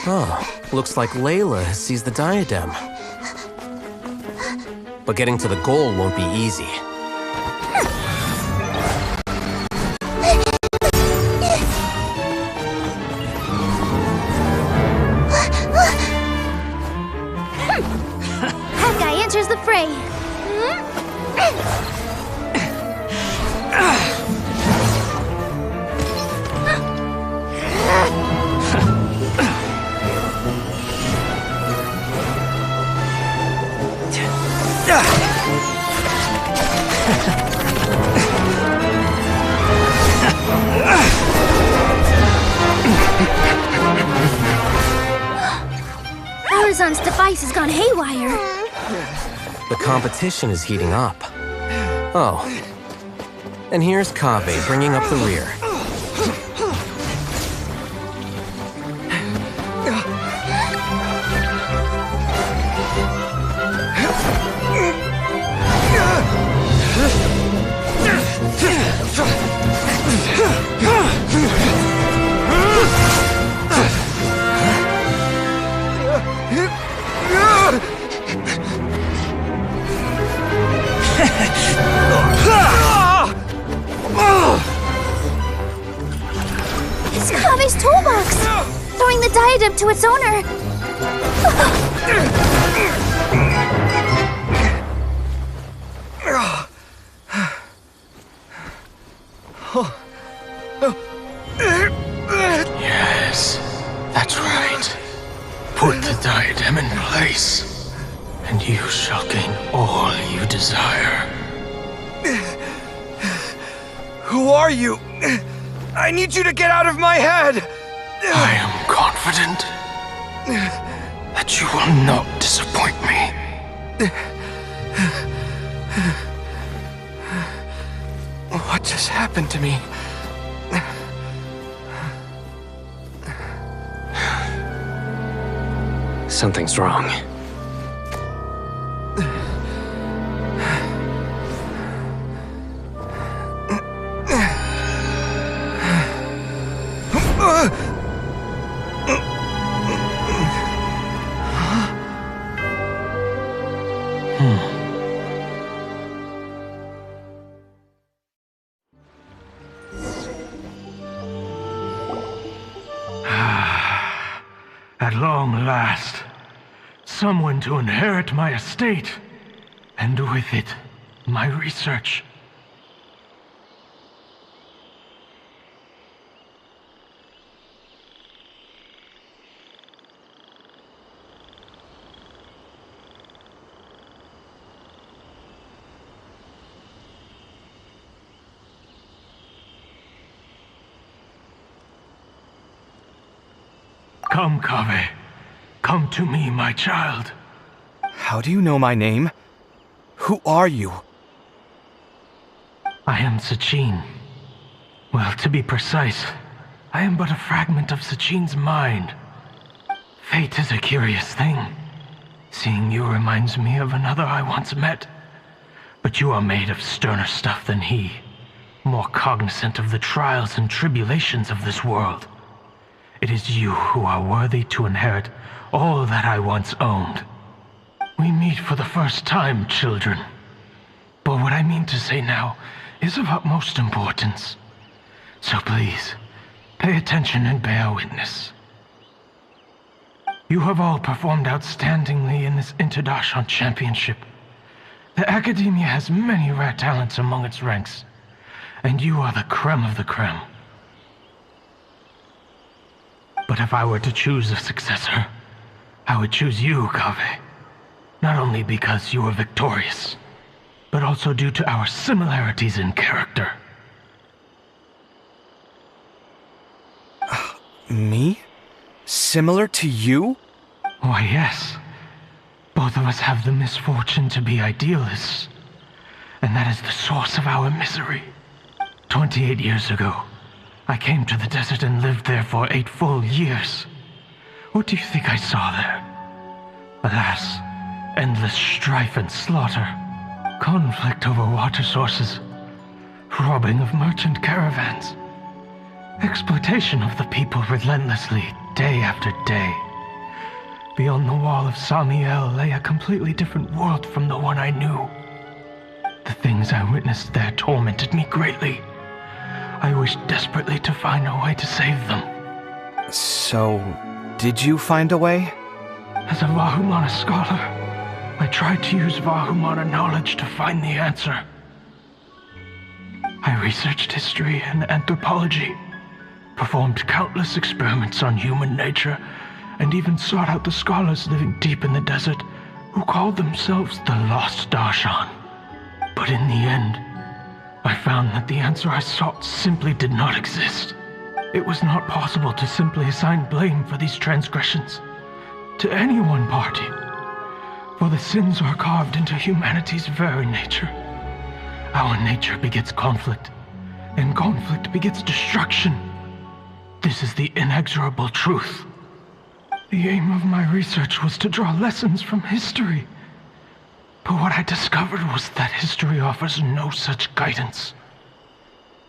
Oh, looks like Layla has seized the diadem. But getting to the goal won't be easy. That guy enters the fray. Horizon's device has gone haywire. The competition is heating up. Oh. And here's Kaveh bringing up the rear. It's Kaveh's toolbox! Throwing the diadem to its owner! Yes, that's right. Put the diadem in place, and you shall gain all you desire. Who are you? I need you to get out of my head! I am confident that you will not disappoint me. What just happened to me? Something's wrong. At long last, someone to inherit my estate, and with it, my research. Come, Kaveh. Come to me, my child. How do you know my name? Who are you? I am Sachin. Well, to be precise, I am but a fragment of Sachin's mind. Fate is a curious thing. Seeing you reminds me of another I once met. But you are made of sterner stuff than he, more cognizant of the trials and tribulations of this world. It is you who are worthy to inherit all that I once owned. We meet for the first time, children. But what I mean to say now is of utmost importance. So please, pay attention and bear witness. You have all performed outstandingly in this Interdashon Championship. The Academia has many rare talents among its ranks, and you are the creme of the creme. But if I were to choose a successor, I would choose you, Kaveh. Not only because you were victorious, but also due to our similarities in character. Me? Similar to you? Why, yes. Both of us have the misfortune to be idealists, and that is the source of our misery. 28 years ago, I came to the desert and lived there for 8 full years. What do you think I saw there? Alas, endless strife and slaughter, conflict over water sources, robbing of merchant caravans, exploitation of the people relentlessly, day after day. Beyond the wall of Samiel lay a completely different world from the one I knew. The things I witnessed there tormented me greatly. I wished desperately to find a way to save them. So, did you find a way? As a Vahumana scholar, I tried to use Vahumana knowledge to find the answer. I researched history and anthropology, performed countless experiments on human nature, and even sought out the scholars living deep in the desert who called themselves the Lost Darshan. But in the end, I found that the answer I sought simply did not exist. It was not possible to simply assign blame for these transgressions to any one party, for the sins are carved into humanity's very nature. Our nature begets conflict, and conflict begets destruction. This is the inexorable truth. The aim of my research was to draw lessons from history. But what I discovered was that history offers no such guidance.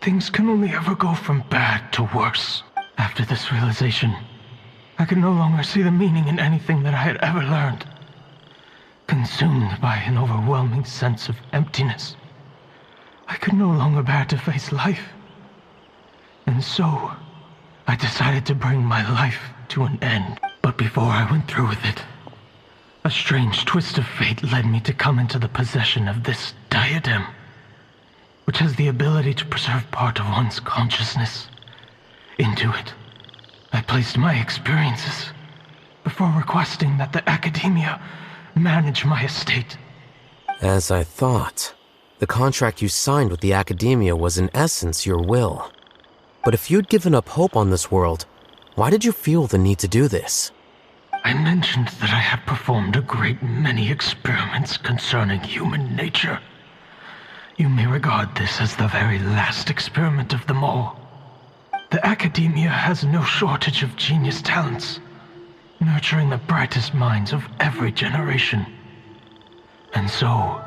Things can only ever go from bad to worse. After this realization, I could no longer see the meaning in anything that I had ever learned. Consumed by an overwhelming sense of emptiness, I could no longer bear to face life. And so, I decided to bring my life to an end. But before I went through with it, a strange twist of fate led me to come into the possession of this diadem, which has the ability to preserve part of one's consciousness. Into it, I placed my experiences before requesting that the academia manage my estate. As I thought, the contract you signed with the academia was in essence your will. But if you'd given up hope on this world, why did you feel the need to do this? I mentioned that I had performed a great many experiments concerning human nature. You may regard this as the very last experiment of them all. The academia has no shortage of genius talents, nurturing the brightest minds of every generation. And so,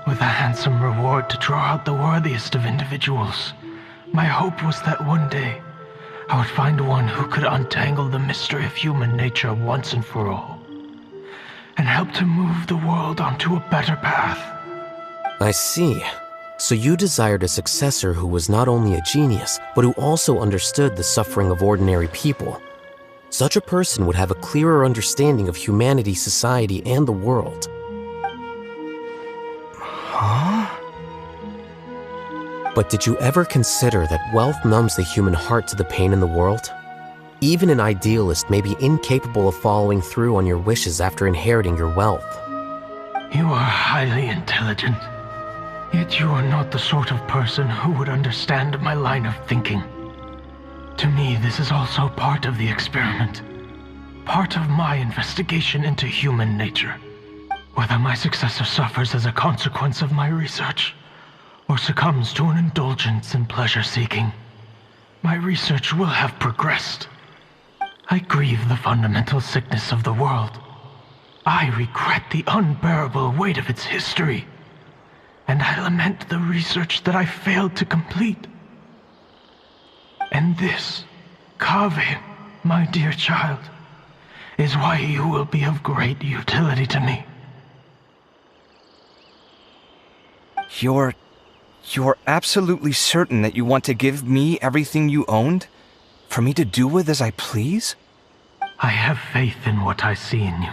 with a handsome reward to draw out the worthiest of individuals, my hope was that one day, I would find one who could untangle the mystery of human nature once and for all, and help to move the world onto a better path. I see. So you desired a successor who was not only a genius, but who also understood the suffering of ordinary people. Such a person would have a clearer understanding of humanity, society, and the world. Huh? But did you ever consider that wealth numbs the human heart to the pain in the world? Even an idealist may be incapable of following through on your wishes after inheriting your wealth. You are highly intelligent, yet you are not the sort of person who would understand my line of thinking. To me, this is also part of the experiment, part of my investigation into human nature. Whether my successor suffers as a consequence of my research, or succumbs to an indulgence in pleasure-seeking, my research will have progressed. I grieve the fundamental sickness of the world. I regret the unbearable weight of its history, and I lament the research that I failed to complete. And this, Kaveh, my dear child, is why you will be of great utility to me. You're absolutely certain that you want to give me everything you owned? For me to do with as I please? I have faith in what I see in you.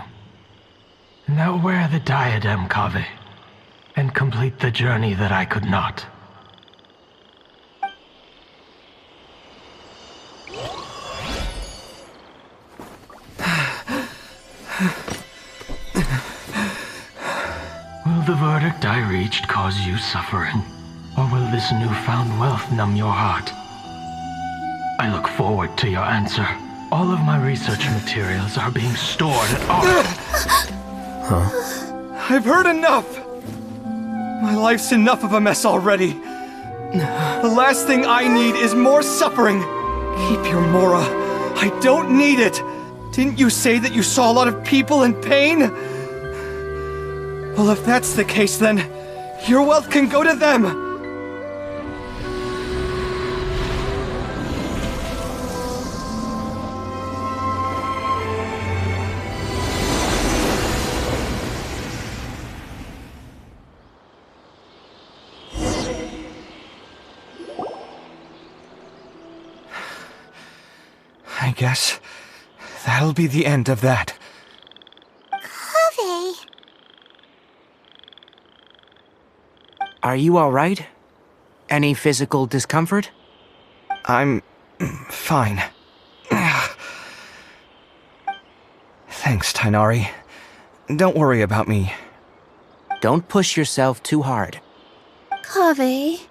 Now wear the diadem, Kaveh, and complete the journey that I could not. Will the verdict I reached cause you suffering? Or will this newfound wealth numb your heart? I look forward to your answer. All of my research materials are being stored at I've heard enough! My life's enough of a mess already. The last thing I need is more suffering. Keep your Mora. I don't need it. Didn't you say that you saw a lot of people in pain? Well, if that's the case, then your wealth can go to them. I guess that'll be the end of that. Kaveh. Are you alright? Any physical discomfort? I'm fine. Thanks, Tainari. Don't worry about me. Don't push yourself too hard. Kaveh.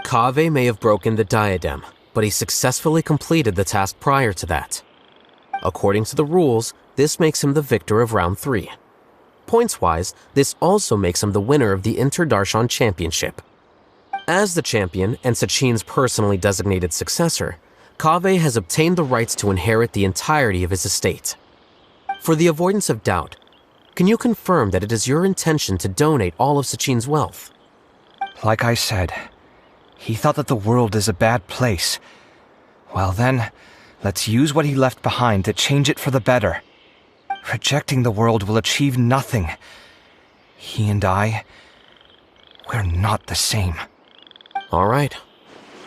Kaveh may have broken the diadem, but he successfully completed the task prior to that. According to the rules, this makes him the victor of round 3. Points-wise, this also makes him the winner of the Inter-Darshan Championship. As the champion and Sachin's personally designated successor, Kaveh has obtained the rights to inherit the entirety of his estate. For the avoidance of doubt, can you confirm that it is your intention to donate all of Sachin's wealth? Like I said, he thought that the world is a bad place. Well then, let's use what he left behind to change it for the better. Rejecting the world will achieve nothing. He and I, we're not the same. All right.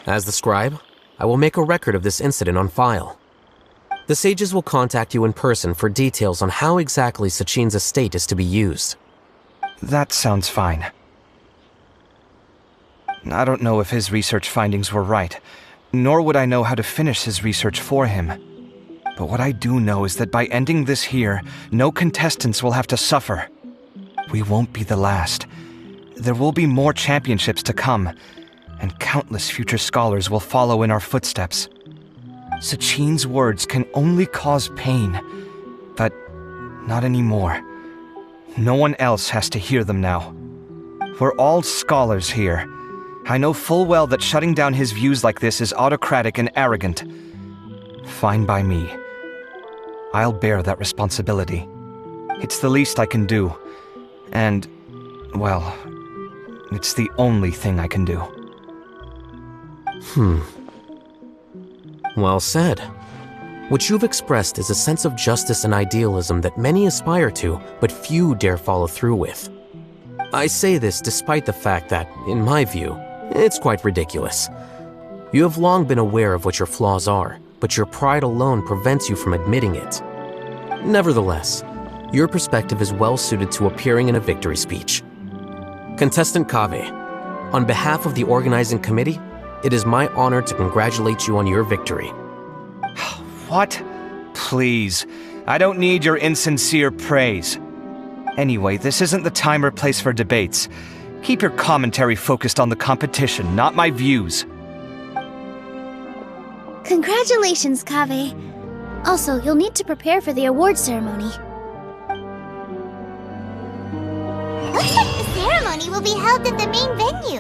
As the scribe, I will make a record of this incident on file. The sages will contact you in person for details on how exactly Sachin's estate is to be used. That sounds fine. I don't know if his research findings were right, nor would I know how to finish his research for him. But what I do know is that by ending this here, no contestants will have to suffer. We won't be the last. There will be more championships to come, and countless future scholars will follow in our footsteps. Sachin's words can only cause pain, but not anymore. No one else has to hear them now. We're all scholars here. I know full well that shutting down his views like this is autocratic and arrogant. Fine by me. I'll bear that responsibility. It's the least I can do. And, well, it's the only thing I can do. Well said. What you've expressed is a sense of justice and idealism that many aspire to, but few dare follow through with. I say this despite the fact that, in my view, it's quite ridiculous. You have long been aware of what your flaws are, but your pride alone prevents you from admitting it. Nevertheless, your perspective is well suited to appearing in a victory speech. Contestant Kaveh, on behalf of the organizing committee, it is my honor to congratulate you on your victory. What? Please. I don't need your insincere praise. Anyway, this isn't the time or place for debates. Keep your commentary focused on the competition, not my views. Congratulations, Kaveh. Also, you'll need to prepare for the award ceremony. Looks like the ceremony will be held at the main venue.